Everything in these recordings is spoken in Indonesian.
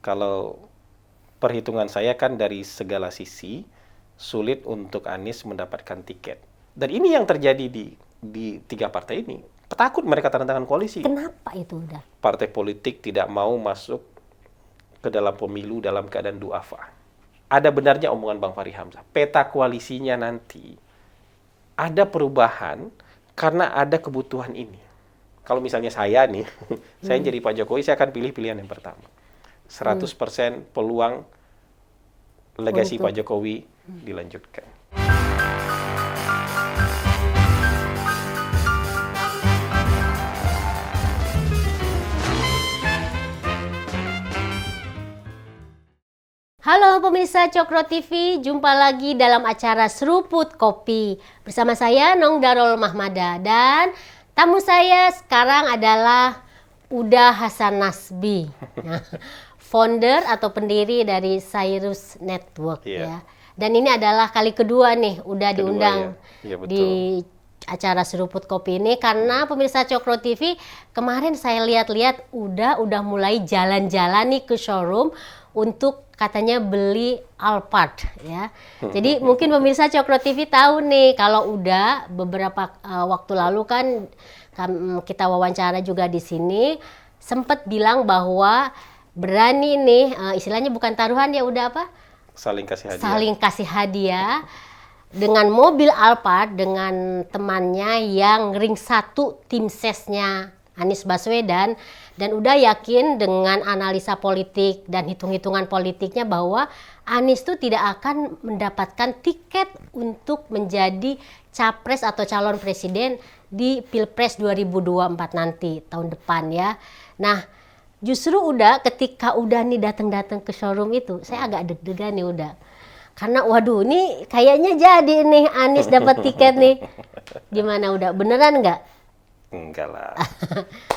Kalau perhitungan saya kan dari segala sisi sulit untuk Anies mendapatkan tiket. Dan ini yang terjadi di tiga partai ini. Takut mereka tanda tangan koalisi. Kenapa itu udah? Partai politik tidak mau masuk ke dalam pemilu dalam keadaan duafa. Ada benarnya omongan Bang Fahri Hamzah. Peta koalisinya nanti ada perubahan karena ada kebutuhan ini. Kalau misalnya saya nih, saya jadi Pak Jokowi, saya akan pilih pilihan yang pertama. 100% peluang legasi Pak Jokowi dilanjutkan. Halo pemirsa Cokro TV, jumpa lagi dalam acara Seruput Kopi. Bersama saya Nong Darul Mahmada dan tamu saya sekarang adalah Uda Hasan Nasbi, founder atau pendiri dari Cyrus Network ya. Dan ini adalah kali kedua nih Uda diundang di acara Seruput Kopi ini karena pemirsa Cokro TV kemarin saya lihat-lihat udah mulai jalan-jalan nih ke showroom untuk katanya beli Alphard ya. Jadi mungkin pemirsa Cokro TV tahu nih kalau udah beberapa waktu lalu kan kita wawancara juga di sini sempat bilang bahwa berani nih istilahnya bukan taruhan ya udah apa? Saling kasih hadiah. Saling kasih hadiah dengan mobil Alphard dengan temannya yang ring 1 tim sesnya Anies Baswedan. Dan udah yakin dengan analisa politik dan hitung-hitungan politiknya bahwa Anies itu tidak akan mendapatkan tiket untuk menjadi capres atau calon presiden di Pilpres 2024 nanti tahun depan ya. Nah justru udah ketika udah nih datang ke showroom itu saya agak deg-degan nih udah. Karena waduh ini kayaknya jadi nih Anies dapat tiket nih. Gimana udah beneran nggak? Enggak lah.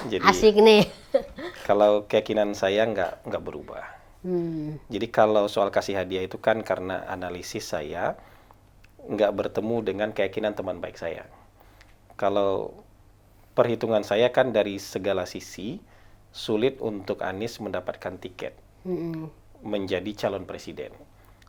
Jadi, asik nih. Kalau keyakinan saya nggak berubah. Jadi kalau soal kasih hadiah itu kan karena analisis saya nggak bertemu dengan keyakinan teman baik saya. Kalau perhitungan saya kan dari segala sisi sulit untuk Anies mendapatkan tiket menjadi calon presiden.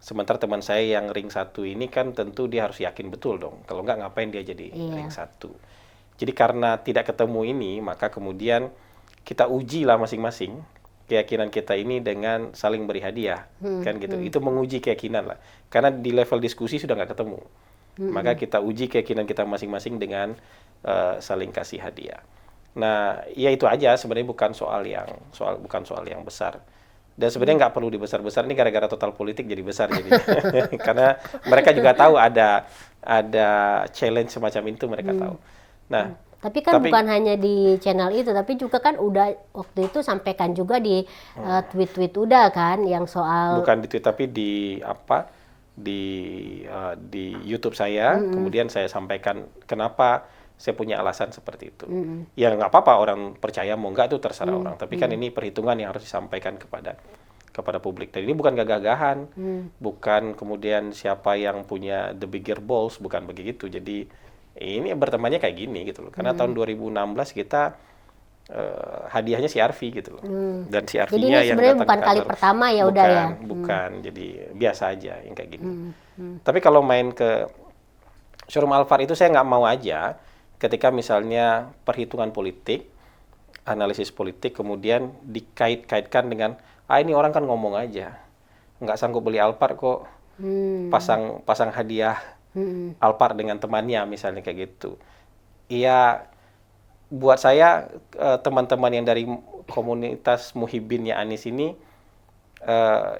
Sementara teman saya yang ring 1 ini kan tentu dia harus yakin betul dong. Kalau nggak ngapain dia jadi ring 1. Jadi karena tidak ketemu ini, maka kemudian kita uji lah masing-masing keyakinan kita ini dengan saling beri hadiah, kan gitu. Itu menguji keyakinan lah. Karena di level diskusi sudah nggak ketemu, maka kita uji keyakinan kita masing-masing dengan saling kasih hadiah. Nah, ya itu aja sebenarnya bukan soal yang besar. Dan sebenarnya nggak perlu dibesar-besar, ini gara-gara total politik jadi besar jadi. Karena mereka juga tahu ada challenge semacam itu mereka tahu. Nah, tapi bukan hanya di channel itu, tapi juga kan udah waktu itu sampaikan juga di tweet-tweet udah kan yang soal bukan di tweet tapi di YouTube saya, kemudian saya sampaikan kenapa saya punya alasan seperti itu. Ya nggak apa-apa orang percaya mau nggak itu terserah orang, tapi kan ini perhitungan yang harus disampaikan kepada publik. Dan ini bukan gagah-gagahan, bukan kemudian siapa yang punya the bigger balls, bukan begitu. Jadi ini bertemannya kayak gini gitu loh. Karena tahun 2016 kita hadiahnya si Arfi gitu loh. Dan si Arfinya yang sebenarnya bukan kali pertama ya udah ya. Bukan, jadi biasa aja yang kayak gini. Tapi kalau main ke showroom Alphard itu saya nggak mau aja ketika misalnya perhitungan politik, analisis politik kemudian dikait-kaitkan dengan ini orang kan ngomong aja. Nggak sanggup beli Alphard kok. Pasang hadiah Alphard dengan temannya misalnya kayak gitu. Iya, buat saya teman-teman yang dari komunitas muhibinnya Anies ini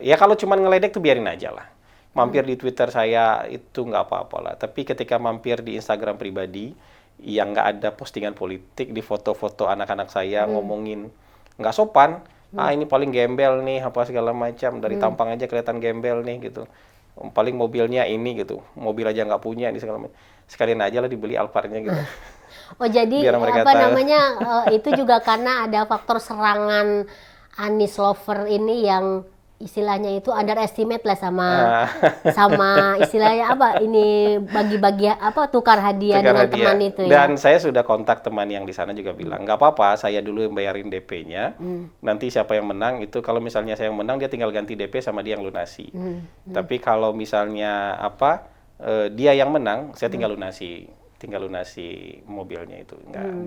ya kalau cuma ngeledek tuh biarin aja lah. Mampir di Twitter saya itu nggak apa-apa lah. Tapi ketika mampir di Instagram pribadi yang nggak ada postingan politik, di foto-foto anak-anak saya ngomongin nggak sopan, ini paling gembel nih apa segala macam, dari tampang aja kelihatan gembel nih gitu. Paling mobilnya ini gitu, mobil aja nggak punya ini segala macam. Sekalian aja lah dibeli Alphardnya gitu. Oh jadi itu juga karena ada faktor serangan Anies lover ini yang istilahnya itu underestimate lah sama Ah, sama istilahnya apa ini bagi-bagi apa tukar hadiah tukar dengan hadiah. teman itu ya. Dan saya sudah kontak teman yang di sana juga bilang, nggak apa-apa, saya dulu yang bayarin DP-nya. Nanti siapa yang menang itu kalau misalnya saya yang menang dia tinggal ganti DP sama dia yang lunasi. Tapi kalau misalnya dia yang menang, saya tinggal lunasi mobilnya itu.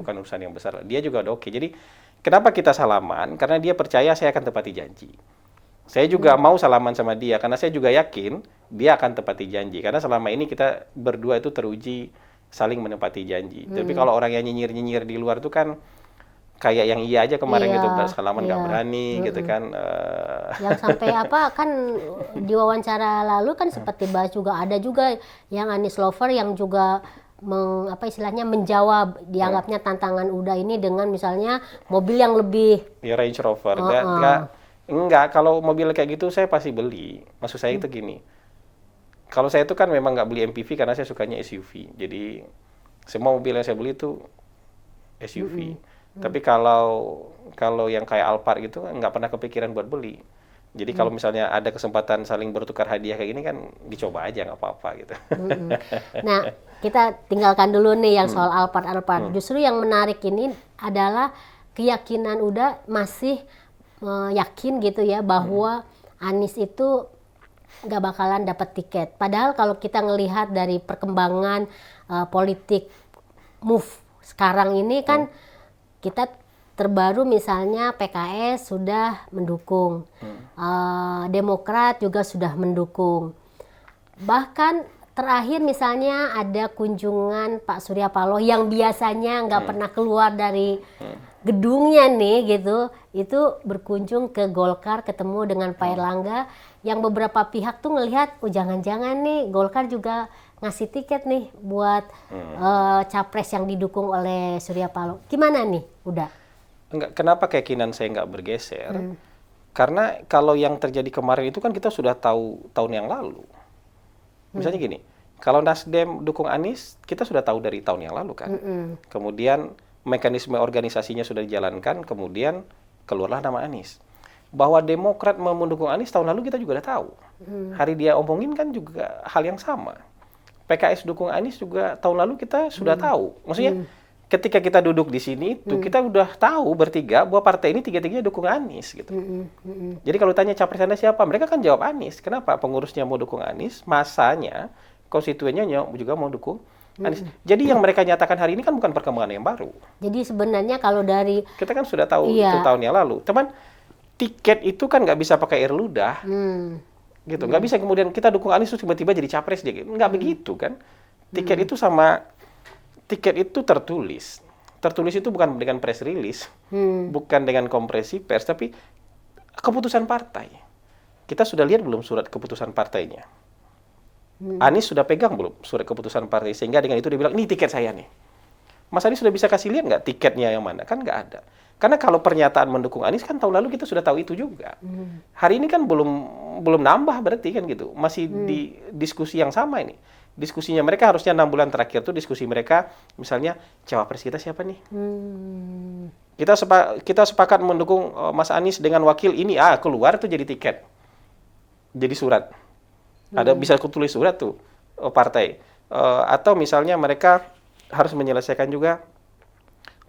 Bukan urusan yang besar. Dia juga udah oke. Jadi kenapa kita salaman? Karena dia percaya saya akan tepati janji. Saya juga mau salaman sama dia karena saya juga yakin dia akan tepati janji. Karena selama ini kita berdua itu teruji saling menepati janji. Tapi kalau orang yang nyinyir-nyinyir di luar itu kan kayak yang iya aja kemarin gitu, salaman nggak berani gitu kan. Yang sampai apa kan di wawancara lalu kan sempat dibahas juga ada juga yang Anies lover yang juga istilahnya menjawab dianggapnya tantangan Uda ini dengan misalnya mobil yang lebih Ya Range Rover. Enggak, kalau mobil kayak gitu saya pasti beli. Maksud saya itu gini. Kalau saya itu kan memang nggak beli MPV karena saya sukanya SUV. Jadi semua mobil yang saya beli itu SUV. Tapi kalau yang kayak Alphard gitu nggak pernah kepikiran buat beli. Jadi kalau misalnya ada kesempatan saling bertukar hadiah kayak gini kan dicoba aja nggak apa-apa gitu. Nah, kita tinggalkan dulu nih yang soal Alphard. Justru yang menarik ini adalah keyakinan Uda masih yakin gitu ya bahwa Anies itu nggak bakalan dapat tiket. Padahal kalau kita ngelihat dari perkembangan politik move sekarang ini kan kita terbaru misalnya PKS sudah mendukung, Demokrat juga sudah mendukung. Bahkan terakhir misalnya ada kunjungan Pak Surya Paloh yang biasanya nggak pernah keluar dari gedungnya nih gitu, itu berkunjung ke Golkar ketemu dengan Pak Erlangga yang beberapa pihak tuh ngelihat jangan-jangan nih Golkar juga ngasih tiket nih buat capres yang didukung oleh Surya Paloh. Gimana nih? Udah. Enggak, kenapa keyakinan saya nggak bergeser? Karena kalau yang terjadi kemarin itu kan kita sudah tahu tahun yang lalu. Misalnya gini, kalau Nasdem dukung Anies, kita sudah tahu dari tahun yang lalu kan. Kemudian mekanisme organisasinya sudah dijalankan, kemudian keluarlah nama Anies. Bahwa Demokrat mau mendukung Anies tahun lalu kita juga udah tahu. Hari dia omongin kan juga hal yang sama. PKS dukung Anies juga tahun lalu kita sudah tahu. Maksudnya ketika kita duduk di sini itu kita udah tahu bertiga bahwa partai ini tiga-tiganya dukung Anies gitu. Jadi kalau tanya capres Anda siapa, mereka kan jawab Anies. Kenapa? Pengurusnya mau dukung Anies, masanya konstituennya juga mau dukung Anies. Jadi yang mereka nyatakan hari ini kan bukan perkembangan yang baru. Jadi sebenarnya kalau dari kita kan sudah tahu itu tahun yang lalu. Teman, tiket itu kan nggak bisa pakai air ludah, gitu. Nggak bisa kemudian kita dukung Anies terus tiba-tiba jadi capres dia. Nggak begitu kan? Tiket itu tertulis. Tertulis itu bukan dengan press release, bukan dengan kompresi pers, tapi keputusan partai. Kita sudah lihat belum surat keputusan partainya? Anies sudah pegang belum surat keputusan partai sehingga dengan itu dia bilang ini tiket saya nih. Mas Anies sudah bisa kasih lihat nggak tiketnya yang mana? Kan nggak ada. Karena kalau pernyataan mendukung Anies kan tahun lalu kita sudah tahu itu juga. Hari ini kan belum nambah berarti kan gitu. Masih di diskusi yang sama ini. Diskusinya mereka harusnya 6 bulan terakhir tuh diskusi mereka misalnya cawapres kita siapa nih? Kita sepakat mendukung Mas Anies dengan wakil ini, keluar tuh jadi tiket. Jadi surat. Ada bisa tulis surat tuh partai. Atau misalnya mereka harus menyelesaikan juga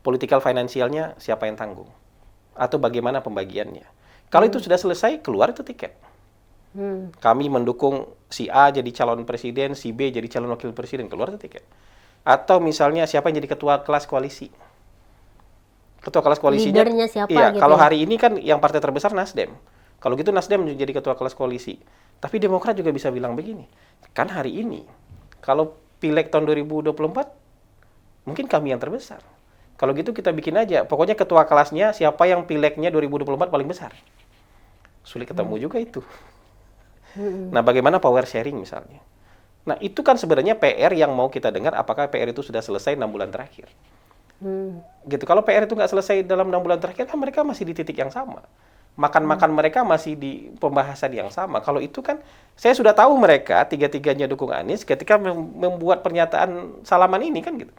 political finansialnya siapa yang tanggung. Atau bagaimana pembagiannya. Kalau itu sudah selesai, keluar itu tiket. Kami mendukung si A jadi calon presiden, si B jadi calon wakil presiden, keluar itu tiket. Atau misalnya siapa yang jadi ketua kelas koalisi. Ketua kelas koalisinya. Leadernya siapa iya, gitu kalau ya? hari ini kan yang partai terbesar Nasdem. Kalau gitu Nasdem menjadi ketua kelas koalisi. Tapi Demokrat juga bisa bilang begini. Kan hari ini, kalau Pileg tahun 2024, mungkin kami yang terbesar. Kalau gitu kita bikin aja. Pokoknya ketua kelasnya siapa yang Pilegnya 2024 paling besar. Sulit ketemu juga itu. Nah, bagaimana power sharing misalnya? Nah, itu kan sebenarnya PR yang mau kita dengar apakah PR itu sudah selesai 6 bulan terakhir. Gitu. Kalau PR itu nggak selesai dalam 6 bulan terakhir, kan mereka masih di titik yang sama. Makan-makan mereka masih di pembahasan yang sama. Kalau itu kan, saya sudah tahu mereka, tiga-tiganya dukung Anies, ketika membuat pernyataan salaman ini kan gitu.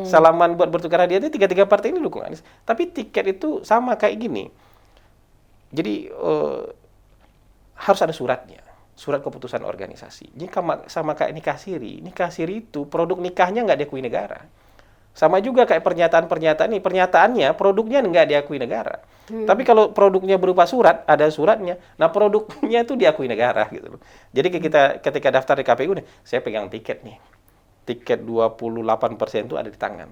Salaman buat bertukar hadiah itu, tiga-tiga partai ini dukung Anies. Tapi tiket itu sama kayak gini. Jadi harus ada suratnya, surat keputusan organisasi. Jadi sama kayak nikah siri itu produk nikahnya nggak diakui negara. Sama juga kayak pernyataan-pernyataan ini, pernyataannya, produknya nggak diakui negara. Tapi kalau produknya berupa surat, ada suratnya, nah produknya itu diakui negara gitu loh. Jadi kita ketika daftar di KPU nih, saya pegang tiket nih. Tiket 28% itu ada di tangan.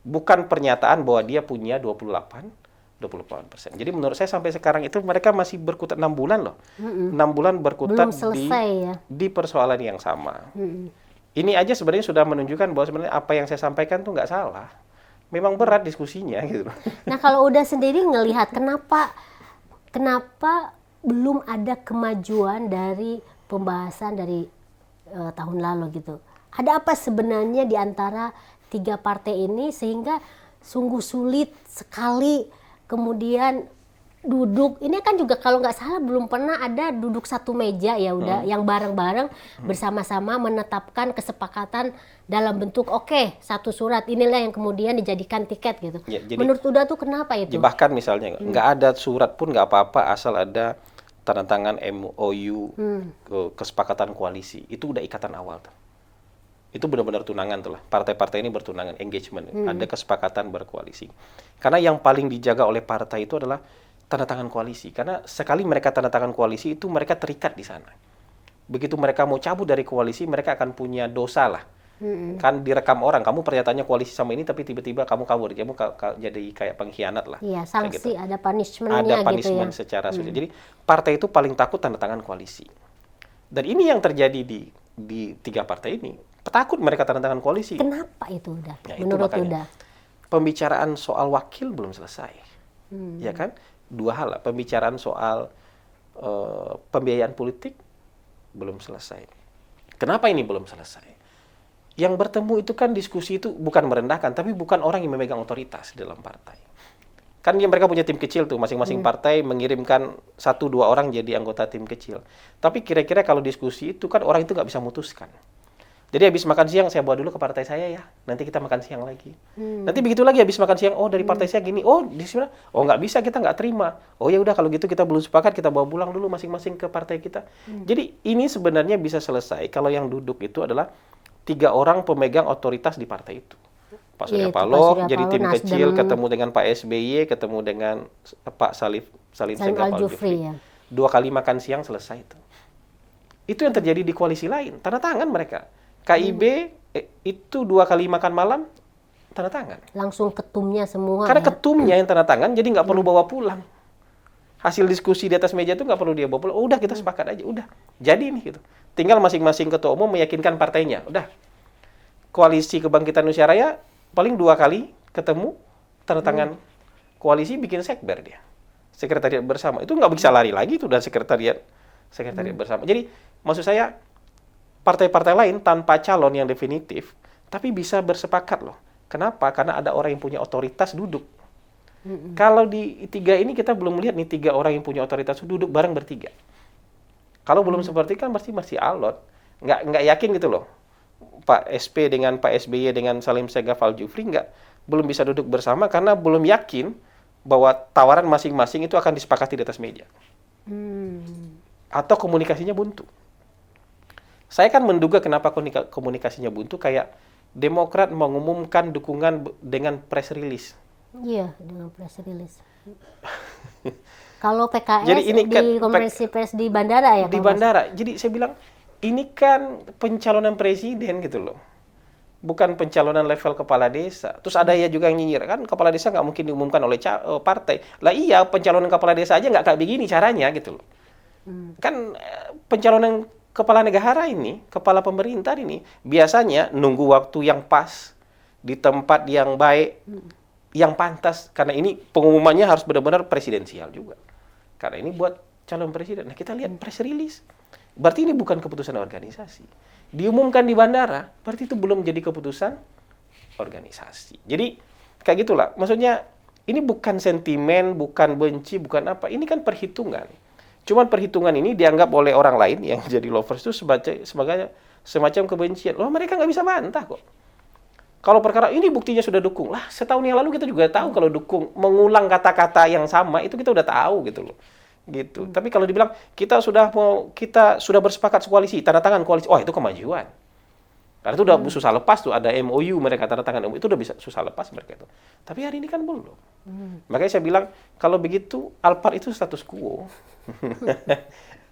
Bukan pernyataan bahwa dia punya 28%. Jadi menurut saya sampai sekarang itu mereka masih berkutat 6 bulan loh. 6 bulan berkutat Belum selesai ya. di persoalan yang sama. Ini aja sebenarnya sudah menunjukkan bahwa sebenarnya apa yang saya sampaikan tuh nggak salah. Memang berat diskusinya gitu. Nah kalau udah sendiri ngelihat kenapa belum ada kemajuan dari pembahasan dari tahun lalu gitu. Ada apa sebenarnya di antara 3 partai ini sehingga sungguh sulit sekali kemudian duduk. Ini kan juga kalau nggak salah belum pernah ada duduk satu meja ya udah yang bareng-bareng bersama-sama menetapkan kesepakatan dalam bentuk oke, satu surat inilah yang kemudian dijadikan tiket gitu. Ya, jadi, menurut Uda tuh kenapa itu? Bahkan misalnya nggak ada surat pun nggak apa-apa asal ada tanda tangan MOU kesepakatan koalisi. Itu udah ikatan awal tuh. Itu benar-benar tunangan tuh lah. Partai-partai ini bertunangan, engagement. Ada kesepakatan berkoalisi. Karena yang paling dijaga oleh partai itu adalah tanda tangan koalisi. Karena sekali mereka tanda tangan koalisi itu mereka terikat di sana. Begitu mereka mau cabut dari koalisi, mereka akan punya dosa lah. Kan direkam orang, kamu pernyataannya koalisi sama ini tapi tiba-tiba kamu kabur, kamu jadi kayak pengkhianat lah. Iya, sanksi, gitu. ada punishment-nya ada punishment gitu ya. secara sulit. Jadi partai itu paling takut tanda tangan koalisi. Dan ini yang terjadi di 3 partai ini. Takut mereka tanda tangan koalisi. Kenapa itu udah? Ya, menurut itu Uda? Pembicaraan soal wakil belum selesai. Ya kan? 2 hal lah. Pembicaraan soal pembiayaan politik belum selesai. Kenapa ini belum selesai? Yang bertemu itu kan diskusi itu bukan merendahkan, tapi bukan orang yang memegang otoritas dalam partai. Kan mereka punya tim kecil tuh, masing-masing partai mengirimkan 1-2 orang jadi anggota tim kecil. Tapi kira-kira kalau diskusi itu kan orang itu nggak bisa memutuskan. Jadi habis makan siang saya bawa dulu ke partai saya ya, nanti kita makan siang lagi. Nanti begitu lagi habis makan siang, oh dari partai saya gini, oh di sini, oh nggak bisa, kita nggak terima. Oh ya udah kalau gitu kita belum sepakat, kita bawa pulang dulu masing-masing ke partai kita. Jadi ini sebenarnya bisa selesai kalau yang duduk itu adalah 3 orang pemegang otoritas di partai itu. Pak Surya Paloh jadi tim Nasdem, kecil, ketemu dengan Pak SBY, ketemu dengan Pak Salim Segaf Al-Jufri. Ya. 2 kali makan siang selesai itu. Itu yang terjadi di koalisi lain, tanda tangan mereka. KIB itu 2 kali makan malam, tanda tangan. Langsung ketumnya semua. Karena ya? ketumnya yang tanda tangan, jadi nggak perlu bawa pulang. Hasil diskusi di atas meja itu nggak perlu dia bawa pulang. Oh, udah kita sepakat aja, udah. Jadi nih gitu. Tinggal masing-masing ketua umum meyakinkan partainya. Udah. Koalisi Kebangkitan Indonesia Raya paling 2 kali ketemu, tanda tangan. Koalisi bikin sekber dia. Sekretariat bersama. Itu nggak bisa lari lagi itu dan sekretariat bersama. Jadi maksud saya partai-partai lain tanpa calon yang definitif, tapi bisa bersepakat loh. Kenapa? Karena ada orang yang punya otoritas duduk. Kalau di 3 ini kita belum melihat nih 3 orang yang punya otoritas duduk bareng bertiga. Kalau belum seperti kan masih alot. Nggak yakin gitu loh. Pak SP dengan Pak SBY dengan Salim Segaf Al-Jufri belum bisa duduk bersama karena belum yakin bahwa tawaran masing-masing itu akan disepakati di atas meja. Atau komunikasinya buntu. Saya kan menduga kenapa komunikasinya buntu, kayak Demokrat mengumumkan dukungan dengan press release. Iya, dengan press release. Kalau PKS jadi ini kan, di konferensi pers di bandara ya? Di bandara. Jadi saya bilang, ini kan pencalonan presiden gitu loh. Bukan pencalonan level kepala desa. Terus ada ya juga yang nyinyir, kan kepala desa nggak mungkin diumumkan oleh partai. Lah iya, pencalonan kepala desa aja nggak kayak begini caranya gitu loh. Kan pencalonan kepala negara ini, kepala pemerintah ini, biasanya nunggu waktu yang pas, di tempat yang baik, yang pantas. Karena ini pengumumannya harus benar-benar presidensial juga. Karena ini buat calon presiden. Nah kita lihat press release. Berarti ini bukan keputusan organisasi. Diumumkan di bandara, berarti itu belum jadi keputusan organisasi. Jadi kayak gitulah. Maksudnya ini bukan sentimen, bukan benci, bukan apa. Ini kan perhitungan. Cuman perhitungan ini dianggap oleh orang lain yang jadi lovers itu sebagai semacam kebencian. Loh mereka nggak bisa bantah kok. Kalau perkara ini buktinya sudah dukung. Lah setahun yang lalu kita juga tahu kalau dukung. Mengulang kata-kata yang sama itu kita udah tahu gitu loh. gitu. Tapi kalau dibilang kita sudah bersepakat koalisi, tanda tangan koalisi, itu kemajuan. Karena itu udah susah lepas tuh, ada MOU mereka tanda tangan MOU, itu udah bisa susah lepas mereka itu. Tapi hari ini kan belum. Makanya saya bilang kalau begitu Alphard itu status quo.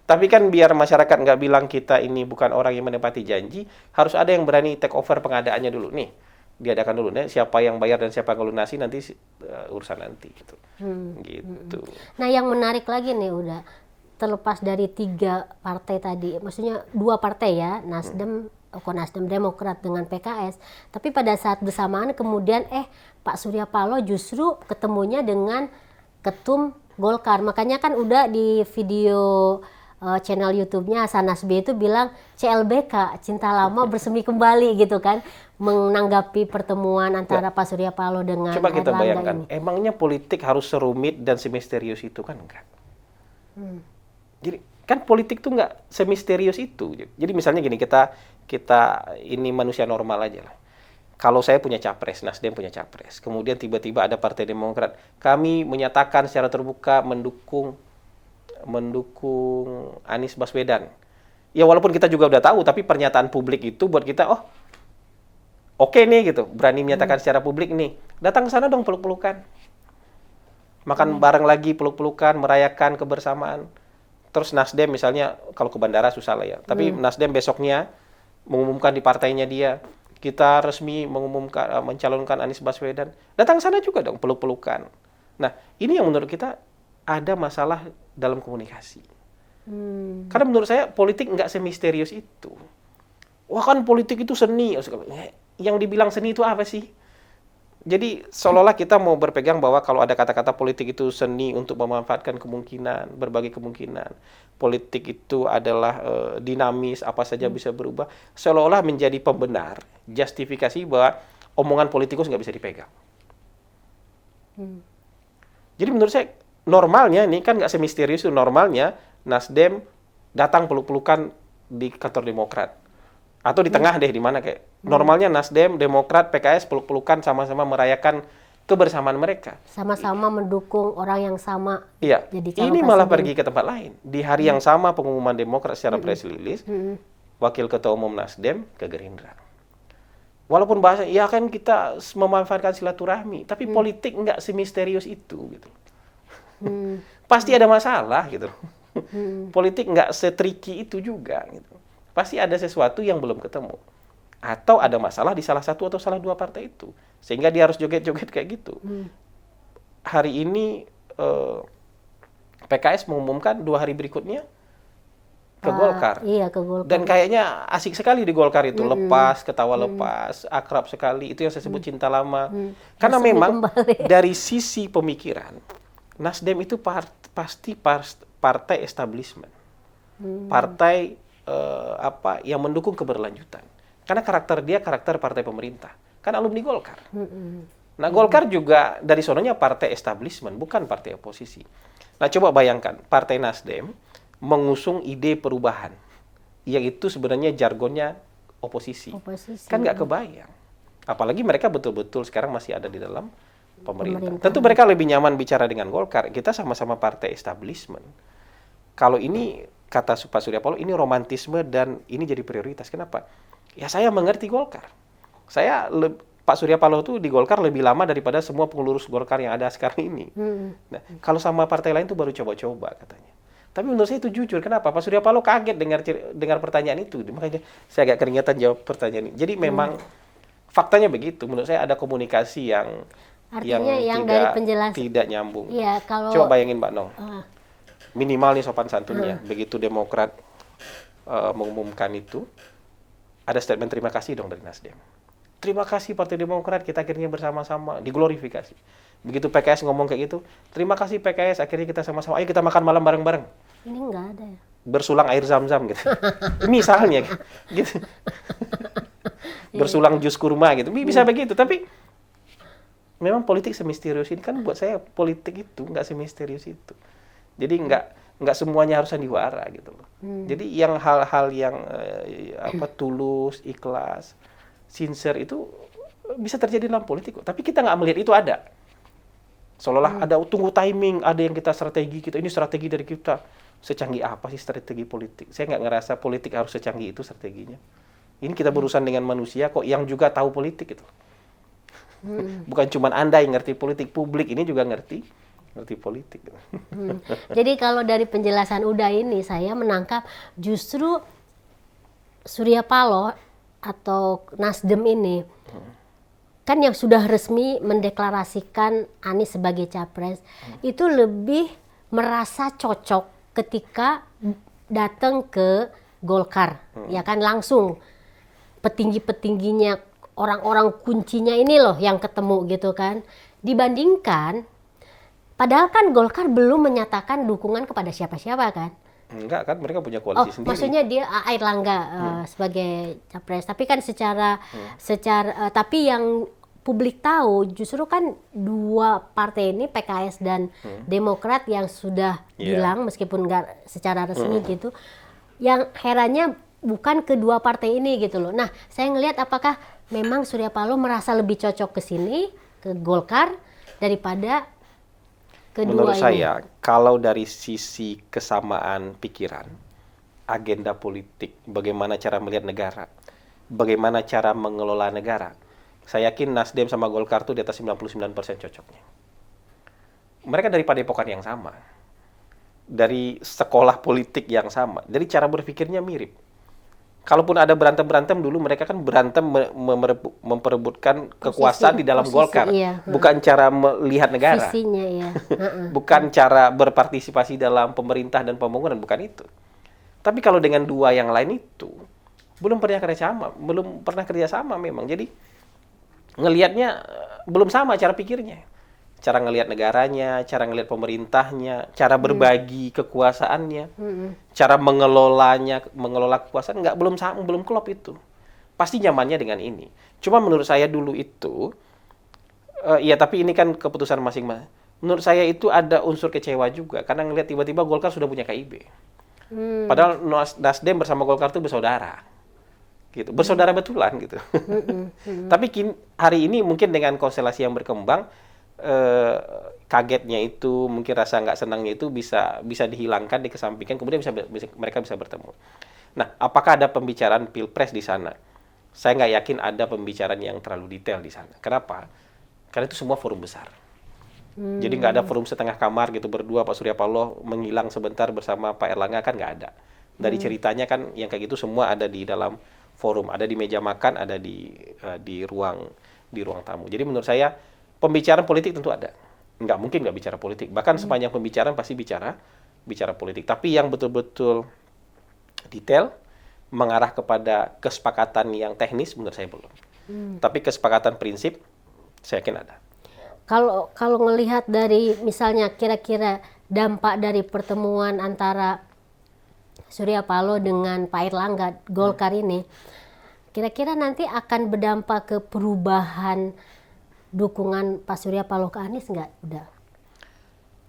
Tapi kan biar masyarakat nggak bilang kita ini bukan orang yang menepati janji, harus ada yang berani take over pengadaannya dulu nih. Diadakan dulu nih, siapa yang bayar dan siapa yang lunasi nanti urusan nanti gitu. Gitu. Nah, yang menarik lagi nih udah terlepas dari 3 partai tadi, maksudnya 2 partai ya, Nasdem Demokrat dengan PKS, tapi pada saat bersamaan kemudian Pak Surya Paloh justru ketemunya dengan ketum Golkar. Makanya kan udah di video channel YouTube-nya Hasan Nasbi itu bilang CLBK, cinta lama bersemi kembali gitu kan, menanggapi pertemuan antara Pak Surya Paloh dengan Coba kita Erlangga bayangkan, ini. emangnya politik harus serumit dan semisterius itu kan enggak? Jadi kan politik tuh nggak semisterius itu. Jadi misalnya gini, kita ini manusia normal aja lah. Kalau saya punya capres, Nasdem punya capres, kemudian tiba-tiba ada Partai Demokrat, kami menyatakan secara terbuka mendukung Anies Baswedan. Ya walaupun kita juga udah tahu, tapi pernyataan publik itu buat kita, oke nih gitu, berani menyatakan secara publik nih, datang ke sana dong peluk-pelukan, makan bareng lagi, peluk-pelukan, merayakan kebersamaan. Terus Nasdem misalnya, kalau ke bandara susah lah ya, tapi Nasdem besoknya mengumumkan di partainya dia, kita resmi mengumumkan mencalonkan Anies Baswedan, datang sana juga dong peluk-pelukan. Nah, ini yang menurut kita ada masalah dalam komunikasi. Karena menurut saya politik nggak semisterius itu. Wah kan politik itu seni. Yang dibilang seni itu apa sih? Jadi seolah-olah kita mau berpegang bahwa kalau ada kata-kata politik itu seni untuk memanfaatkan kemungkinan, berbagai kemungkinan. Politik itu adalah dinamis, apa saja bisa berubah. Seolah-olah menjadi pembenar, justifikasi bahwa omongan politikus nggak bisa dipegang. Jadi menurut saya normalnya ini kan nggak semisterius itu, normalnya Nasdem datang peluk-pelukan di kantor Demokrat. Atau di tengah deh, di mana kayak normalnya Nasdem, Demokrat, PKS peluk-pelukan sama-sama merayakan kebersamaan mereka. Sama-sama mendukung orang yang sama. Iya, Jadi calon ini malah presiden. pergi ke tempat lain. Di hari yang sama pengumuman Demokrat secara press release, Wakil Ketua Umum Nasdem ke Gerindra. Walaupun bahasa, ya kan kita memanfaatkan silaturahmi, tapi politik nggak semisterius itu gitu. Pasti ada masalah gitu. Politik nggak setriki itu juga gitu. Pasti ada sesuatu yang belum ketemu. Atau ada masalah di salah satu atau salah 2 partai itu. Sehingga dia harus joget-joget kayak gitu. Hari ini PKS mengumumkan 2 hari berikutnya ke Golkar. Iya, ke Golkar. Dan kayaknya asik sekali di Golkar itu. Lepas, ketawa lepas, akrab sekali. Itu yang saya sebut cinta lama. Karena Bersemi memang kembali. dari sisi pemikiran, Nasdem itu pasti partai establishment. Partai yang mendukung keberlanjutan. Karena karakter dia karakter partai pemerintah. Kan alumni Golkar. Nah, Golkar juga dari sononya partai establishment, bukan partai oposisi. Nah, coba bayangkan, Partai Nasdem mengusung ide perubahan, yang itu sebenarnya jargonnya oposisi. Kan nggak kebayang. Apalagi mereka betul-betul sekarang masih ada di dalam pemerintah. Tentu mereka lebih nyaman bicara dengan Golkar. Kita sama-sama partai establishment. Kalau ini, kata Pak Surya Paloh, ini romantisme dan ini jadi prioritas. Kenapa? Ya saya mengerti Golkar. Pak Surya Paloh tuh di Golkar lebih lama daripada semua pengurus Golkar yang ada sekarang ini. Nah, kalau sama partai lain tuh baru coba-coba katanya. Tapi menurut saya itu jujur. Kenapa? Pak Surya Paloh kaget dengar pertanyaan itu. Makanya saya agak keringetan jawab pertanyaan ini. Jadi memang faktanya begitu. Menurut saya ada komunikasi yang Artinya yang dari penjelasan tidak nyambung. Iya, kalau Coba bayangin Mbak Nong. Minimal nih sopan santunnya. Begitu Demokrat mengumumkan itu, ada statement terima kasih dong dari Nasdem. Terima kasih Partai Demokrat, kita akhirnya bersama-sama, diglorifikasi. Begitu PKS ngomong kayak gitu, terima kasih PKS, akhirnya kita sama-sama, ayo kita makan malam bareng-bareng. ini enggak ada ya. Bersulang air zam-zam gitu. Misalnya gitu. Bersulang jus kurma gitu. Bisa begitu, tapi memang politik semisterius ini kan buat saya politik itu nggak semisterius itu. Jadi nggak semuanya harus sandiwara gitu loh. Jadi yang hal-hal yang tulus, ikhlas, sincere itu bisa terjadi dalam politik kok. Tapi kita nggak melihat itu ada. Seolah-olah ada tunggu timing, ada yang kita strategi kita, ini strategi dari kita. Secanggih apa sih strategi politik? Saya nggak ngerasa politik harus secanggih itu strateginya. Ini kita berurusan dengan manusia kok yang juga tahu politik gitu. Bukan cuma Anda yang ngerti politik, publik ini juga ngerti politik. Jadi kalau dari penjelasan Uda ini saya menangkap justru Surya Paloh atau Nasdem ini kan yang sudah resmi mendeklarasikan Anies sebagai capres itu lebih merasa cocok ketika datang ke Golkar, ya kan langsung petinggi-petingginya, orang-orang kuncinya ini loh yang ketemu gitu kan, dibandingkan padahal kan Golkar belum menyatakan dukungan kepada siapa-siapa kan. Enggak kan, mereka punya koalisi sendiri. Maksudnya dia Airlangga sebagai capres, tapi kan secara tapi yang publik tahu justru kan dua partai ini PKS dan Demokrat yang sudah bilang meskipun nggak secara resmi gitu. Yang herannya bukan kedua partai ini gitu loh. Nah, saya ngelihat apakah memang Surya Paloh merasa lebih cocok ke sini, ke Golkar daripada kedua Menurut saya, kalau dari sisi kesamaan pikiran, agenda politik, bagaimana cara melihat negara, bagaimana cara mengelola negara, saya yakin Nasdem sama Golkar tuh di atas 99% cocoknya. Mereka dari padepokan yang sama, dari sekolah politik yang sama, dari cara berpikirnya mirip. Kalaupun ada berantem-berantem dulu, mereka kan berantem memperebutkan kekuasaan di dalam Golkar. Bukan cara melihat negara. Visinya, ya. Bukan cara berpartisipasi dalam pemerintah dan pembangunan, bukan itu. Tapi kalau dengan dua yang lain itu, belum pernah kerjasama memang. Jadi, ngelihatnya belum sama cara pikirnya. Cara ngelihat negaranya, cara ngelihat pemerintahnya, cara berbagi kekuasaannya, cara mengelola kekuasaan belum klop itu. Pasti nyamannya dengan ini. Cuma menurut saya dulu itu, ya tapi ini kan keputusan masing-masing. Menurut saya itu ada unsur kecewa juga karena ngelihat tiba-tiba Golkar sudah punya KIB. Padahal Nasdem bersama Golkar itu bersaudara. Gitu, bersaudara betulan gitu. Tapi hari ini mungkin dengan konstelasi yang berkembang, kagetnya itu, mungkin rasa nggak senangnya itu bisa dihilangkan, dikesampingkan, kemudian mereka bisa bertemu. Nah, apakah ada pembicaraan pilpres di sana? Saya nggak yakin ada pembicaraan yang terlalu detail di sana. Kenapa? Karena itu semua forum besar. Jadi nggak ada forum setengah kamar gitu berdua, Pak Surya Paloh menghilang sebentar bersama Pak Airlangga, kan nggak ada. Dari ceritanya kan yang kayak gitu semua ada di dalam forum, ada di meja makan, ada di ruang tamu. Jadi menurut saya pembicaraan politik tentu ada. Nggak mungkin nggak bicara politik. Bahkan sepanjang pembicaraan pasti bicara politik. Tapi yang betul-betul detail, mengarah kepada kesepakatan yang teknis, menurut saya belum. Tapi kesepakatan prinsip, saya yakin ada. Kalau ngelihat dari misalnya kira-kira dampak dari pertemuan antara Surya Paloh dengan Pak Airlangga Golkar ini, kira-kira nanti akan berdampak ke perubahan dukungan Pak Surya Paloh ke Anies nggak? Udah.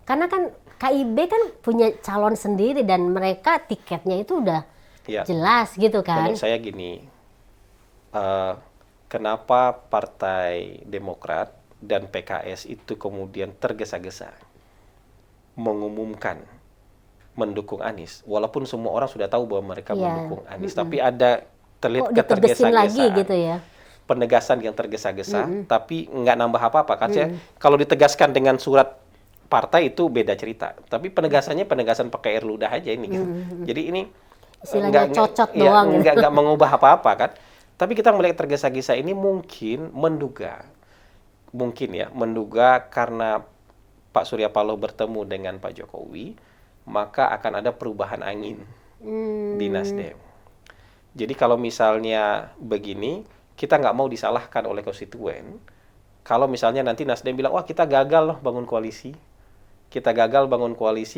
Karena kan KIB kan punya calon sendiri dan mereka tiketnya itu udah jelas gitu kan. Menurut saya gini, kenapa Partai Demokrat dan PKS itu kemudian tergesa-gesa mengumumkan mendukung Anies, walaupun semua orang sudah tahu bahwa mereka mendukung Anies, tapi ada terlihat ketergesa-gesaan lagi gitu ya. Penegasan yang tergesa-gesa, tapi nggak nambah apa-apa. Kan kalau ditegaskan dengan surat partai itu beda cerita. Tapi penegasannya penegasan pakai air ludah aja ini. Gitu. Jadi ini istilahnya cocok doang. Nggak mengubah apa-apa kan. Tapi kita melihat tergesa-gesa ini menduga karena Pak Surya Paloh bertemu dengan Pak Jokowi, maka akan ada perubahan angin di Nasdem. Jadi kalau misalnya begini, kita nggak mau disalahkan oleh konstituen. Kalau misalnya nanti Nasdem bilang, wah kita gagal loh bangun koalisi.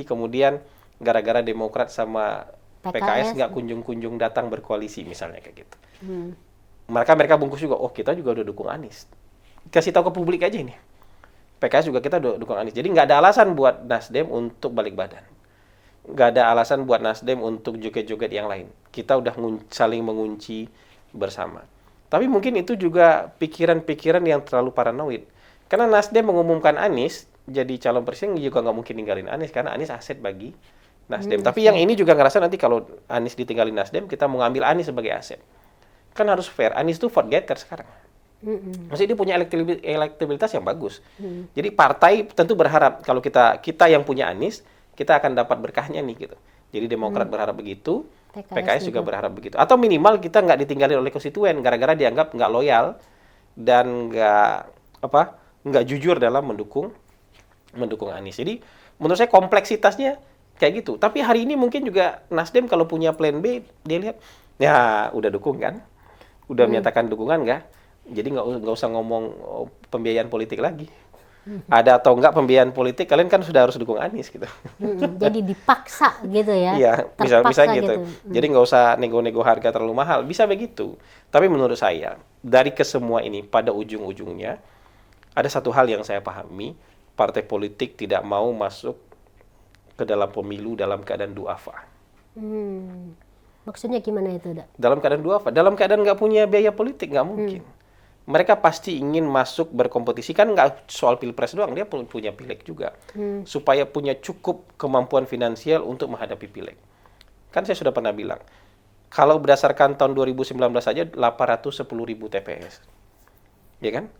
Kemudian gara-gara Demokrat sama PKS nggak kunjung-kunjung datang berkoalisi, misalnya kayak gitu. Mereka bungkus juga, oh kita juga udah dukung Anies. Kasih tahu ke publik aja ini. PKS juga kita udah dukung Anies. Jadi nggak ada alasan buat Nasdem untuk balik badan. Nggak ada alasan buat Nasdem untuk joget-joget yang lain. Kita udah saling mengunci bersama. Tapi mungkin itu juga pikiran-pikiran yang terlalu paranoid. Karena Nasdem mengumumkan Anies, jadi calon presiden juga nggak mungkin ninggalin Anies karena Anies aset bagi Nasdem. Tapi yang ini juga ngerasa nanti kalau Anies ditinggalin Nasdem, kita mau ngambil Anies sebagai aset. Kan harus fair. Anies tuh vote getter sekarang. Maksudnya dia punya elektabilitas yang bagus. Jadi partai tentu berharap kalau kita yang punya Anies, kita akan dapat berkahnya nih gitu. Jadi Demokrat berharap begitu, PKS juga berharap begitu. Atau minimal kita nggak ditinggalin oleh konstituen gara-gara dianggap nggak loyal dan nggak jujur dalam mendukung Anies. Jadi menurut saya kompleksitasnya kayak gitu. Tapi hari ini mungkin juga Nasdem kalau punya plan B, dia lihat, ya udah dukung kan, udah menyatakan dukungan nggak, jadi nggak usah ngomong pembiayaan politik lagi. Ada atau enggak pembiayaan politik, kalian kan sudah harus dukung Anies gitu. Jadi dipaksa gitu ya? Iya, bisa gitu. gitu. Jadi nggak usah nego-nego harga terlalu mahal, bisa begitu. Tapi menurut saya, dari kesemua ini pada ujung-ujungnya, ada satu hal yang saya pahami, partai politik tidak mau masuk ke dalam pemilu dalam keadaan duafa. Maksudnya gimana itu, Dak? Dalam keadaan duafa, dalam keadaan nggak punya biaya politik, nggak mungkin. Mereka pasti ingin masuk berkompetisi, kan nggak soal pilpres doang, dia punya pileg juga. Supaya punya cukup kemampuan finansial untuk menghadapi pileg. Kan saya sudah pernah bilang, kalau berdasarkan tahun 2019 saja 810.000 TPS. Ya kan?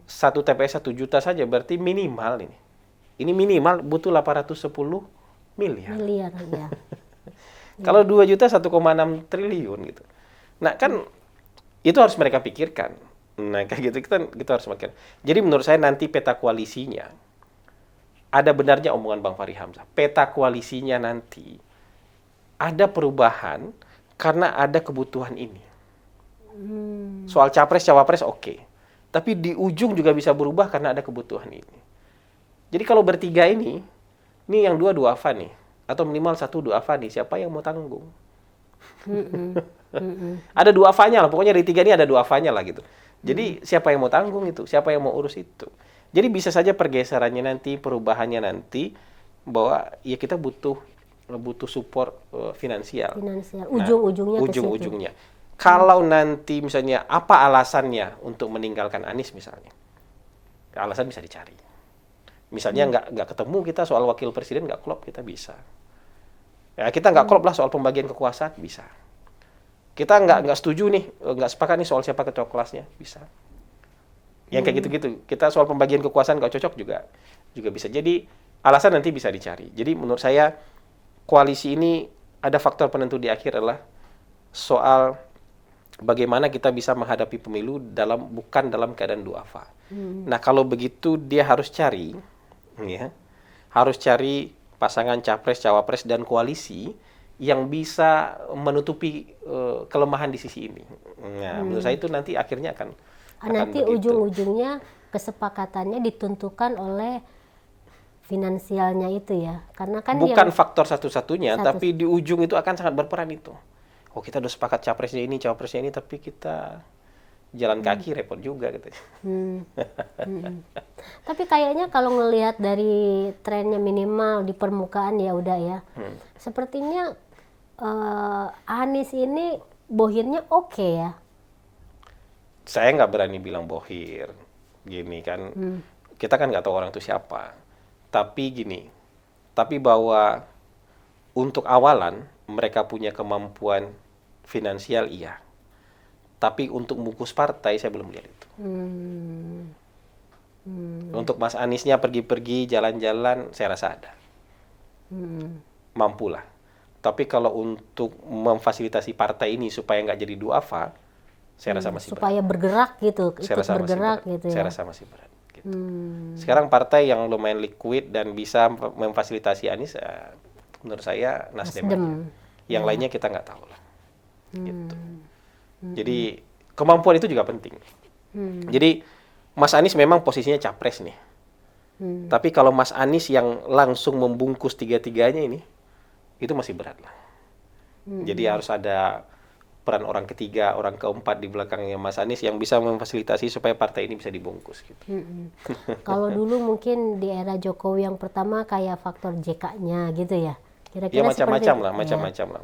Satu TPS 1 juta saja, berarti minimal ini. Ini minimal butuh 810 miliar. Ya. Kalau 2 juta 1,6 triliun gitu. Nah kan itu harus mereka pikirkan. Nah kayak gitu kita harus makin. Jadi menurut saya nanti peta koalisinya, ada benarnya omongan Bang Fahri Hamzah. Peta koalisinya nanti ada perubahan karena ada kebutuhan ini. Soal capres cawapres oke. Tapi di ujung juga bisa berubah karena ada kebutuhan ini. Jadi kalau bertiga ini yang dua duafa nih, atau minimal 1 duafa nih, siapa yang mau tanggung? Ada duafanya lah, pokoknya dari 3 ini ada duafanya lah gitu. Jadi siapa yang mau tanggung itu? Siapa yang mau urus itu? Jadi bisa saja pergeserannya nanti, perubahannya nanti, bahwa ya kita butuh support finansial. Ujung-ujungnya ke situ. Ujung-ujungnya. Kalau nanti misalnya apa alasannya untuk meninggalkan Anies misalnya, alasan bisa dicari. Misalnya nggak ketemu kita soal wakil presiden, nggak klop, kita bisa. Ya kita nggak klop lah soal pembagian kekuasaan, bisa. Kita nggak setuju nih, nggak sepakat nih soal siapa ketua kelasnya, bisa. Yang kayak gitu-gitu. Kita soal pembagian kekuasaan nggak cocok juga bisa. Jadi alasan nanti bisa dicari. Jadi menurut saya koalisi ini ada faktor penentu di akhir adalah soal bagaimana kita bisa menghadapi pemilu bukan dalam keadaan duafa. Nah kalau begitu dia harus cari pasangan capres, cawapres dan koalisi yang bisa menutupi kelemahan di sisi ini. Nah menurut saya itu nanti akhirnya akan nanti ujung-ujungnya kesepakatannya ditentukan oleh finansialnya itu ya, karena kan bukan faktor satu-satunya, tapi di ujung itu akan sangat berperan itu. Oh kita udah sepakat capresnya ini, cawapresnya ini, tapi kita jalan kaki repot juga gitu. Tapi kayaknya kalau ngelihat dari trennya minimal di permukaan ya udah ya, sepertinya Anies ini bohirnya oke ya. Saya nggak berani bilang bohir, gini kan, kita kan nggak tahu orang itu siapa. Tapi bahwa untuk awalan mereka punya kemampuan finansial iya. Tapi untuk membungkus partai saya belum lihat itu. Untuk Mas Aniesnya pergi-pergi jalan-jalan saya rasa ada. Mampulah. Tapi kalau untuk memfasilitasi partai ini supaya nggak jadi duafa, saya rasa masih supaya berat. bergerak gitu, Saya rasa bergerak masih gitu ya. Saya rasa masih berat. Gitu. Sekarang partai yang lumayan liquid dan bisa memfasilitasi Anies, menurut saya Nasdem. Yang lainnya kita nggak tahu lah. Gitu. Jadi kemampuan itu juga penting. Jadi Mas Anies memang posisinya capres nih. Tapi kalau Mas Anies yang langsung membungkus tiga-tiganya ini, itu masih berat lah. Jadi harus ada peran orang ketiga, orang keempat di belakangnya Mas Anies yang bisa memfasilitasi supaya partai ini bisa dibungkus. Gitu. Kalau dulu mungkin di era Jokowi yang pertama kayak faktor JK-nya gitu ya. Kira-kira ya macam-macam lah.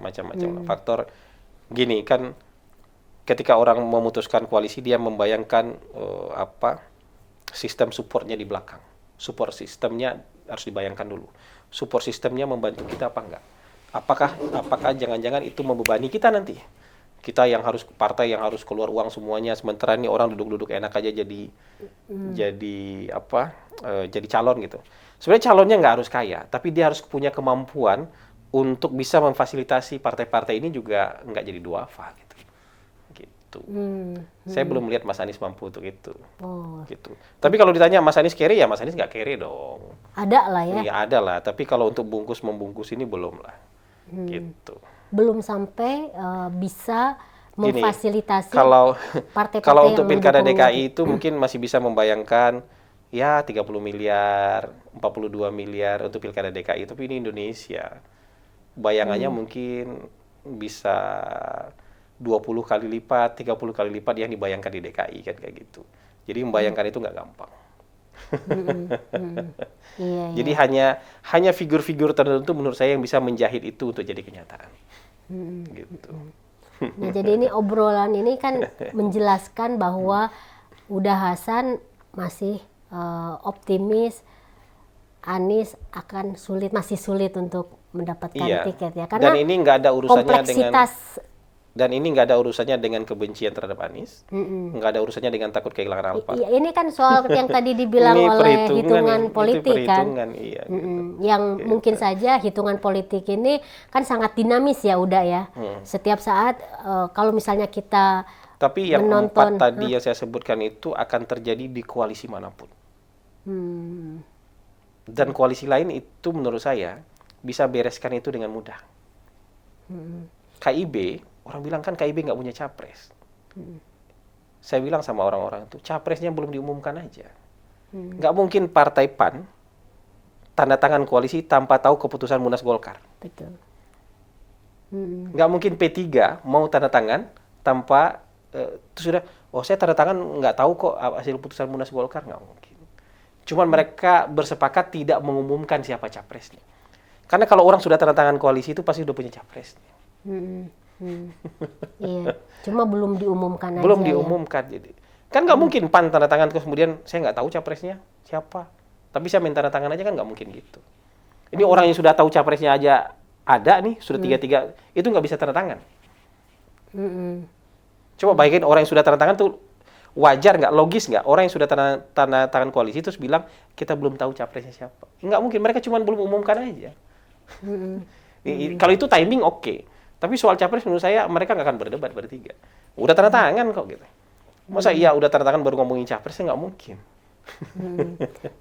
Faktor gini kan, ketika orang memutuskan koalisi dia membayangkan sistem supportnya di belakang. Support sistemnya harus dibayangkan dulu. Support sistemnya membantu kita apa enggak? Apakah jangan-jangan itu membebani kita nanti? Kita yang harus partai yang harus keluar uang semuanya, sementara ini orang duduk-duduk enak aja jadi calon gitu. Sebenarnya calonnya nggak harus kaya, tapi dia harus punya kemampuan untuk bisa memfasilitasi partai-partai ini juga nggak jadi duafa gitu. Gitu. Saya belum melihat Mas Anies mampu untuk itu. Gitu. Tapi kalau ditanya Mas Anies kere, ya Mas Anies nggak kere dong. Ada lah ya. Iya ada lah, tapi kalau untuk membungkus ini belum lah. Gitu. Belum sampai bisa memfasilitasi kalau partai-partai untuk yang pilkada mendukung DKI itu mungkin masih bisa membayangkan ya 30 miliar, 42 miliar untuk pilkada DKI, tapi ini Indonesia. Bayangannya mungkin bisa 20 kali lipat, 30 kali lipat yang dibayangkan di DKI kan kayak gitu. Jadi membayangkan itu nggak gampang. Iya, Jadi hanya figur-figur tertentu menurut saya yang bisa menjahit itu untuk jadi kenyataan. Gitu. Nah, jadi ini obrolan ini kan menjelaskan bahwa Uda Hasan masih optimis Anies akan masih sulit untuk mendapatkan tiket ya, karena dan ini nggak ada urusannya kompleksitas nggak ada urusannya dengan kebencian terhadap Anies, nggak ada urusannya dengan takut kehilangan Alphard. Iya, ini kan soal yang tadi dibilang Ini oleh hitungan politik kan, iya, yang mungkin saja hitungan politik ini kan sangat dinamis ya udah ya. Setiap saat kalau misalnya kita tapi yang menonton, 4 tadi yang saya sebutkan itu akan terjadi di koalisi manapun. Dan koalisi lain itu menurut saya bisa bereskan itu dengan mudah. KIB, orang bilang kan KIB nggak punya capres. Saya bilang sama orang-orang itu, capresnya belum diumumkan aja. Nggak mungkin partai PAN tanda tangan koalisi tanpa tahu keputusan Munas Golkar. betul. Nggak mungkin P3 mau tanda tangan tanpa itu sudah, saya tanda tangan nggak tahu kok hasil putusan Munas Golkar, nggak mungkin. Cuman mereka bersepakat tidak mengumumkan siapa capresnya. Karena kalau orang sudah tanda tangan koalisi itu pasti udah punya capresnya. Iya, cuma belum diumumkan aja. Belum diumumkan jadi. Kan nggak mungkin PAN tanda tangan terus kemudian saya nggak tahu capresnya siapa. Tapi saya minta tanda tangan aja kan nggak mungkin gitu. Ini orang yang sudah tahu capresnya aja ada nih, sudah tiga-tiga, itu nggak bisa tanda tangan. Coba bayangin orang yang sudah tanda tangan tuh wajar nggak, logis nggak? Orang yang sudah tanda tangan koalisi terus bilang kita belum tahu capresnya siapa. Nggak mungkin, mereka cuma belum umumkan aja. Kalau itu timing oke. Tapi soal capres menurut saya mereka nggak akan berdebat bertiga. Udah tanda tangan kok gitu. Masa iya udah tanda tangan baru ngomongin capresnya, nggak mungkin.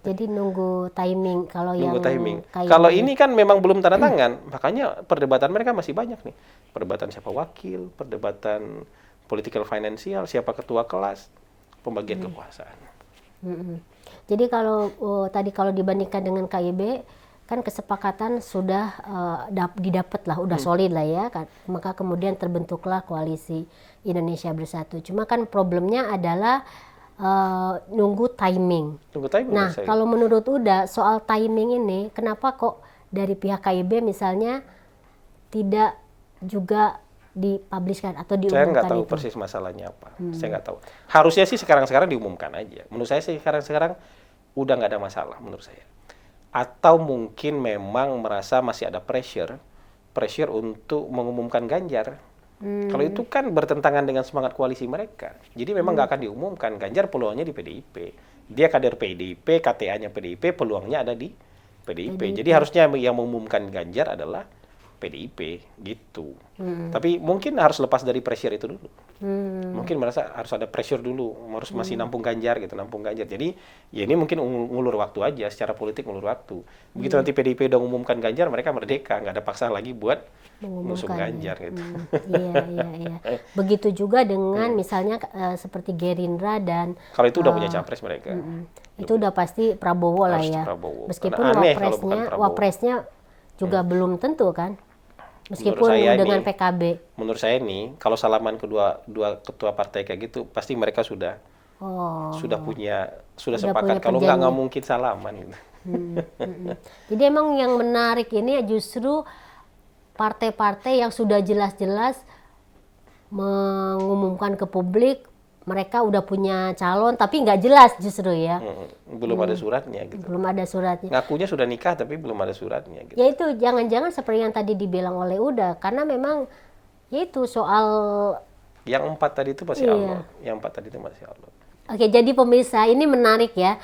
Jadi nunggu timing kalau Nunggu yang timing. kayak Kalau gini. ini kan memang belum tanda tangan, makanya perdebatan mereka masih banyak nih. Perdebatan siapa wakil, perdebatan political financial, siapa ketua kelas, pembagian kekuasaan. Jadi kalau tadi kalau dibandingkan dengan KIB kan kesepakatan sudah didapat lah, udah solid lah ya kan. Maka kemudian terbentuklah koalisi Indonesia Bersatu. Cuma kan problemnya adalah nunggu timing. Tunggu timing. Nah, kalau menurut Uda soal timing ini, kenapa kok dari pihak KIB misalnya tidak juga dipublishkan atau saya diumumkan nggak tahu itu? persis masalahnya apa. Saya nggak tahu. Harusnya sih sekarang-sekarang diumumkan aja. Menurut saya sih sekarang-sekarang udah nggak ada masalah menurut saya. Atau mungkin memang merasa masih ada pressure untuk mengumumkan Ganjar. Kalau itu kan bertentangan dengan semangat koalisi mereka. Jadi memang nggak akan diumumkan. Ganjar peluangnya di PDIP. Dia kader PDIP, KTA-nya PDIP, peluangnya ada di PDIP. Jadi harusnya yang mengumumkan Ganjar adalah PDIP gitu. Tapi mungkin harus lepas dari pressure itu dulu. Mungkin merasa harus ada pressure dulu, harus masih nampung Ganjar gitu, nampung Ganjar. Jadi ya ini mungkin ngulur waktu aja, secara politik ngulur waktu. Begitu nanti PDIP udah mengumumkan Ganjar, mereka merdeka, nggak ada paksa lagi buat mengusung Ganjar gitu. Iya. Begitu juga dengan misalnya seperti Gerindra dan Kalau itu udah punya capres mereka. itu udah pasti Prabowo lah Harus ya. Prabowo. Meskipun Karena aneh kalau bukan Prabowo. wapresnya juga belum tentu kan. Meskipun Menurut saya dengan nih, PKB. Menurut saya nih, kalau salaman dua ketua partai kayak gitu, pasti mereka sudah sepakat. Kalau nggak mungkin salaman gitu. Jadi emang yang menarik ini justru partai-partai yang sudah jelas-jelas mengumumkan ke publik mereka udah punya calon tapi nggak jelas justru ya. Belum ada suratnya gitu. Belum ada suratnya. Ngakunya sudah nikah tapi belum ada suratnya gitu. Ya itu jangan-jangan seperti yang tadi dibilang oleh Uda, karena memang ya itu soal Yang 4 tadi itu masih Allah. Yang 4 tadi itu masih Allah. Oke, jadi pemirsa ini menarik ya,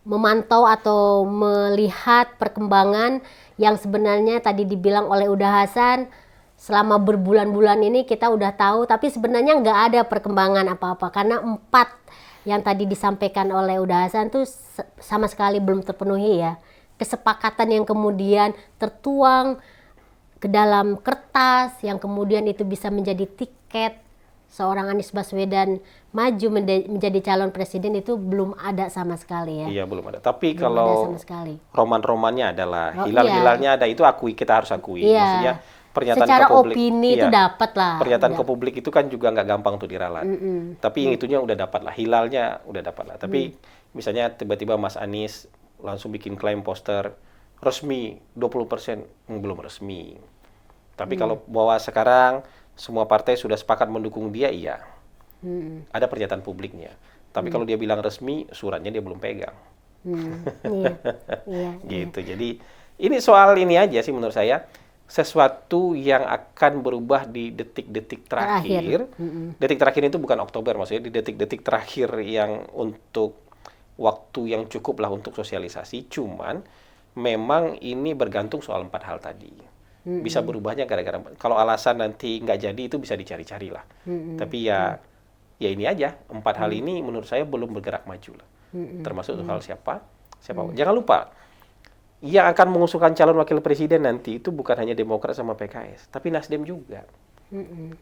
memantau atau melihat perkembangan yang sebenarnya tadi dibilang oleh Uda Hasan. Selama berbulan-bulan ini kita udah tahu, tapi sebenarnya nggak ada perkembangan apa-apa karena 4 yang tadi disampaikan oleh Uda Hasan tuh sama sekali belum terpenuhi ya. Kesepakatan yang kemudian tertuang ke dalam kertas yang kemudian itu bisa menjadi tiket seorang Anies Baswedan maju menjadi calon presiden itu belum ada sama sekali ya. Iya, belum ada. Tapi Belum kalau ada sama sekali. roman-romannya adalah hilal-hilalnya ada, itu kita harus akui. Iya. Maksudnya pernyataan Secara ke publik, opini itu dapat lah. Pernyataan ke publik itu kan juga nggak gampang tuh diralat. Tapi yang itunya udah dapat lah, hilalnya udah dapat lah. Tapi misalnya tiba-tiba Mas Anies langsung bikin klaim poster resmi 20%, belum resmi. Tapi kalau bahwa sekarang semua partai sudah sepakat mendukung dia, iya. Ada pernyataan publiknya. Tapi kalau dia bilang resmi, suratnya dia belum pegang. Iya. Gitu. Jadi ini soal ini aja sih menurut saya, sesuatu yang akan berubah di detik-detik terakhir. Detik terakhir itu bukan Oktober, maksudnya di detik-detik terakhir yang untuk waktu yang cukup lah untuk sosialisasi. Cuman memang ini bergantung soal 4 hal tadi. Bisa berubahnya gara-gara, kalau alasan nanti nggak jadi itu bisa dicari-cari lah. Tapi ya ini aja, 4 hal ini menurut saya belum bergerak maju lah. Termasuk soal siapa. Jangan lupa, yang akan mengusulkan calon wakil presiden nanti itu bukan hanya Demokrat sama PKS, tapi Nasdem juga.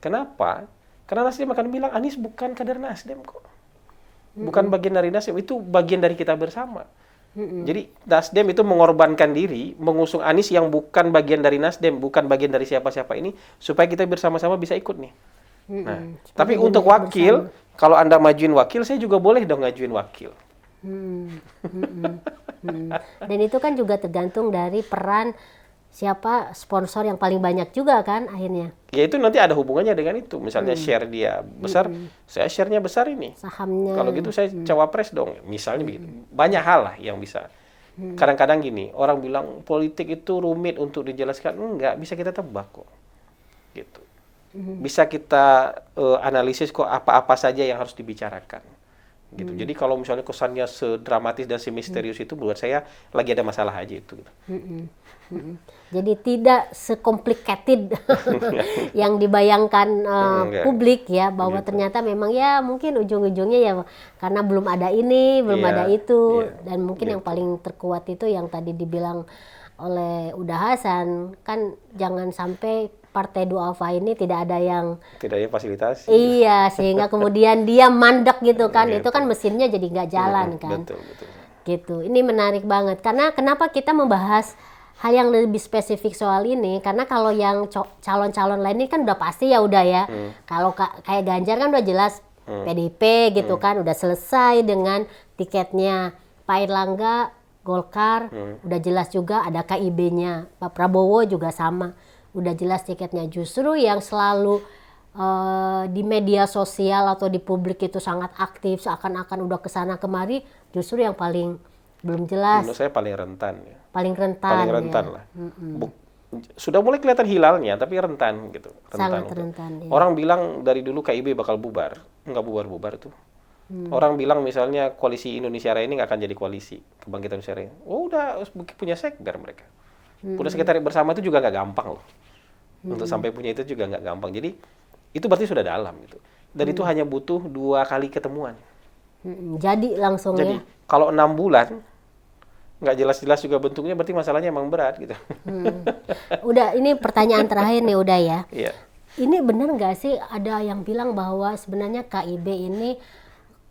Kenapa? Karena Nasdem akan bilang Anies bukan kader Nasdem kok. Bukan bagian dari Nasdem, itu bagian dari kita bersama. Jadi Nasdem itu mengorbankan diri, mengusung Anies yang bukan bagian dari Nasdem, bukan bagian dari siapa-siapa ini, supaya kita bersama-sama bisa ikut nih. Nah, tapi untuk wakil, kalau Anda majuin wakil, saya juga boleh dong ngajuin wakil. Dan itu kan juga tergantung dari peran siapa sponsor yang paling banyak juga kan akhirnya. Ya itu nanti ada hubungannya dengan itu. Misalnya share dia besar, saya share-nya besar ini. Sahamnya. Kalau gitu saya cawapres dong. Misalnya begitu. Banyak hal lah yang bisa. Kadang-kadang gini, orang bilang politik itu rumit untuk dijelaskan. Enggak, bisa kita tebak kok. Gitu. Bisa kita analisis kok apa-apa saja yang harus dibicarakan. Gitu. Jadi kalau misalnya kesannya sedramatis dan semisterius itu, buat saya lagi ada masalah aja itu. Gitu. Jadi tidak sekomplikated yang dibayangkan publik ya, bahwa ternyata memang ya mungkin ujung-ujungnya ya karena belum ada ini, belum ada itu, dan mungkin yang paling terkuat itu yang tadi dibilang oleh Uda Hasan, kan jangan sampai Partai Duafa ini tidak ada fasilitasi. Iya, sehingga kemudian dia mandek gitu kan. Itu kan mesinnya jadi nggak jalan kan. Betul. Gitu. Ini menarik banget. Karena kenapa kita membahas hal yang lebih spesifik soal ini? Karena kalau yang calon-calon lain ini kan udah pasti ya udah ya. Kalau kayak Ganjar kan udah jelas PDIP gitu kan, udah selesai dengan tiketnya. Pak Erlangga, Golkar, udah jelas juga ada KIB-nya. Pak Prabowo juga sama. Udah jelas tiketnya. Justru yang selalu di media sosial atau di publik itu sangat aktif, seakan-akan udah kesana kemari, justru yang paling belum jelas. Menurut saya paling rentan ya. Paling rentan lah. Sudah mulai kelihatan hilalnya, tapi rentan gitu. Sangat rentan. Ya. Orang bilang dari dulu KIB bakal bubar, nggak bubar-bubar tuh. Orang bilang misalnya koalisi Indonesia Raya ini nggak akan jadi koalisi kebangkitan Indonesia Raya. Oh udah punya sekber mereka. Punya sekretariat bersama itu juga nggak gampang loh. Untuk sampai punya itu juga nggak gampang. Jadi itu berarti sudah dalam gitu. Dan itu hanya butuh 2 kali ketemuan. Jadi langsung Jadi, kalau 6 bulan nggak jelas-jelas juga bentuknya, berarti masalahnya emang berat gitu. Udah, ini pertanyaan terakhir nih udah ya. Iya. Ini benar nggak sih ada yang bilang bahwa sebenarnya KIB ini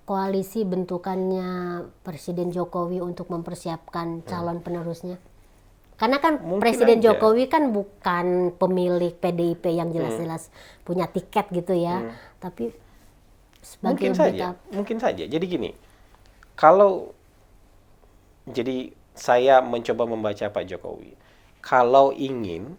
koalisi bentukannya Presiden Jokowi untuk mempersiapkan calon penerusnya? Karena kan Mungkin Presiden aja. Jokowi kan bukan pemilik PDIP yang jelas-jelas punya tiket gitu ya. Tapi sebagai Mungkin saja. Jadi gini, jadi saya mencoba membaca Pak Jokowi. Kalau ingin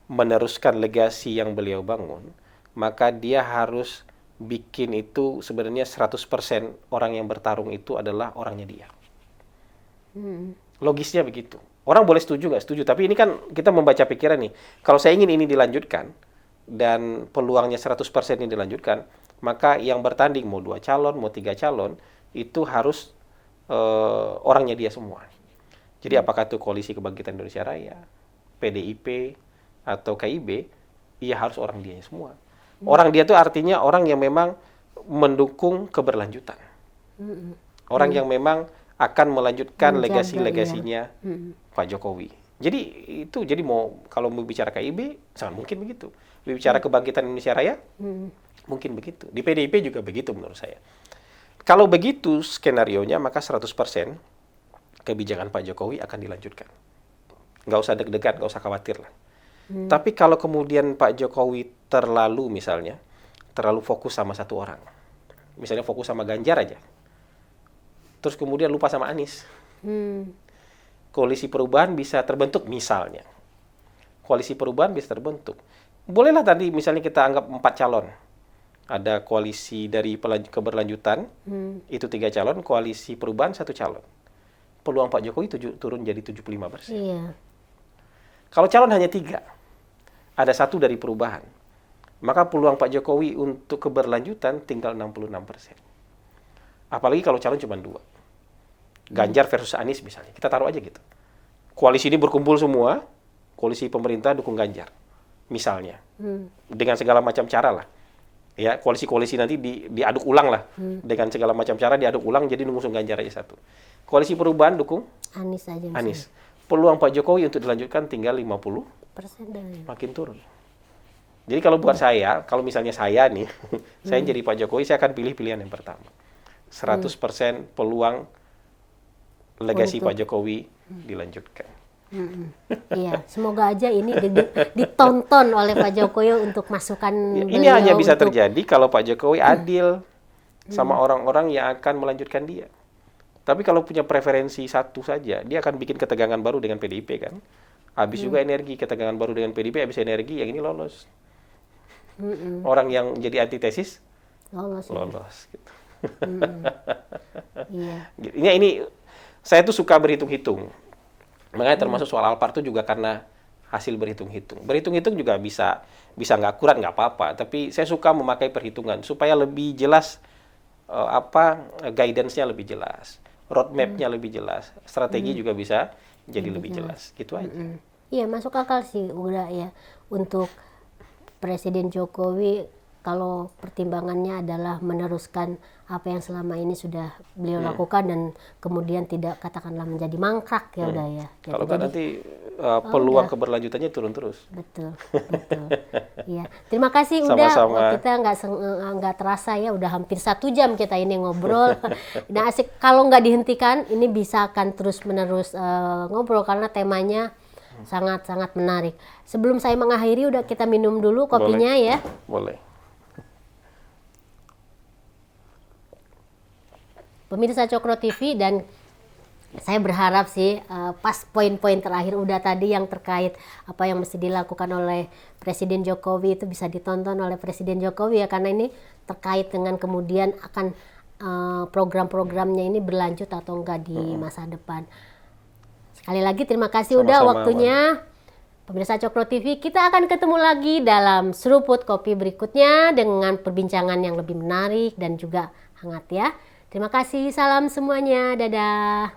meneruskan legasi yang beliau bangun, maka dia harus bikin itu sebenarnya 100% orang yang bertarung itu adalah orangnya dia. Logisnya begitu. Orang boleh setuju nggak setuju, tapi ini kan kita membaca pikiran nih. Kalau saya ingin ini dilanjutkan, dan peluangnya 100% ini dilanjutkan, maka yang bertanding mau 2 calon, mau 3 calon, itu harus orangnya dia semua. Jadi apakah itu Koalisi Kebangkitan Indonesia Raya, PDIP, atau KIB, ia harus orang dia semua. Orang dia itu artinya orang yang memang mendukung keberlanjutan. Orang yang memang akan melanjutkan legasi-legasinya Pak Jokowi. Jadi itu mau kalau mau bicara KIB sangat mungkin begitu. Bicara Kebangkitan Indonesia Raya mungkin begitu. Di PDIP juga begitu menurut saya. Kalau begitu skenarionya maka 100% kebijakan Pak Jokowi akan dilanjutkan. Nggak usah deg-degan, nggak usah khawatir lah. Tapi kalau kemudian Pak Jokowi terlalu fokus sama satu orang, misalnya fokus sama Ganjar aja, terus kemudian lupa sama Anies, koalisi perubahan bisa terbentuk misalnya. Koalisi perubahan bisa terbentuk. Bolehlah tadi misalnya kita anggap 4 calon. Ada koalisi dari keberlanjutan, itu 3 calon, koalisi perubahan 1 calon. Peluang Pak Jokowi turun jadi 75%. Iya. Kalau calon hanya 3, ada 1 dari perubahan, maka peluang Pak Jokowi untuk keberlanjutan tinggal 66%. Apalagi kalau calon cuma 2. Ganjar versus Anies misalnya. Kita taruh aja gitu. Koalisi ini berkumpul semua, koalisi pemerintah dukung Ganjar. Misalnya. Dengan segala macam cara lah. Ya, koalisi-koalisi nanti diaduk ulang lah. Dengan segala macam cara diaduk ulang jadi mengusung Ganjar aja 1. Koalisi perubahan dukung Anies aja. Anies. Peluang Pak Jokowi untuk dilanjutkan tinggal 50%. Makin turun. Jadi kalau buat saya, kalau misalnya saya nih, saya jadi Pak Jokowi, saya akan pilih pilihan yang pertama. 100% peluang legasi Pak Jokowi dilanjutkan. Iya, semoga aja ini ditonton oleh Pak Jokowi untuk masukan ini hanya bisa terjadi kalau Pak Jokowi adil sama orang-orang yang akan melanjutkan dia. Tapi kalau punya preferensi satu saja, dia akan bikin ketegangan baru dengan PDIP kan. Habis juga energi, ketegangan baru dengan PDIP, habis energi, yang ini lolos. Orang yang jadi antitesis lolos gitu. Iya. Ini saya tuh suka berhitung-hitung. Makanya termasuk soal Alphard itu juga karena hasil berhitung-hitung. Berhitung-hitung juga bisa nggak akurat, nggak apa-apa. Tapi saya suka memakai perhitungan supaya lebih jelas guidance-nya lebih jelas, roadmap-nya lebih jelas, strategi juga bisa jadi lebih jelas. Gitu aja. Iya, masuk akal sih udah ya. Untuk Presiden Jokowi kalau pertimbangannya adalah meneruskan apa yang selama ini sudah beliau lakukan dan kemudian tidak katakanlah menjadi mangkrak ya udah ya. Kalau kan nanti peluang keberlanjutannya turun terus. Betul. Iya. Terima kasih Sama-sama. kita nggak terasa ya udah hampir 1 jam kita ini ngobrol. Nah asik kalau nggak dihentikan ini bisa akan terus menerus ngobrol karena temanya sangat-sangat menarik. Sebelum saya mengakhiri udah kita minum dulu kopinya. Boleh. Ya. Boleh. Pemirsa Cokro TV, dan saya berharap sih pas poin-poin terakhir udah tadi yang terkait apa yang mesti dilakukan oleh Presiden Jokowi itu bisa ditonton oleh Presiden Jokowi ya, karena ini terkait dengan kemudian akan program-programnya ini berlanjut atau enggak di masa depan. Sekali lagi terima kasih udah waktunya. Pemirsa Cokro TV, kita akan ketemu lagi dalam seruput kopi berikutnya dengan perbincangan yang lebih menarik dan juga hangat ya. Terima kasih, salam semuanya, dadah.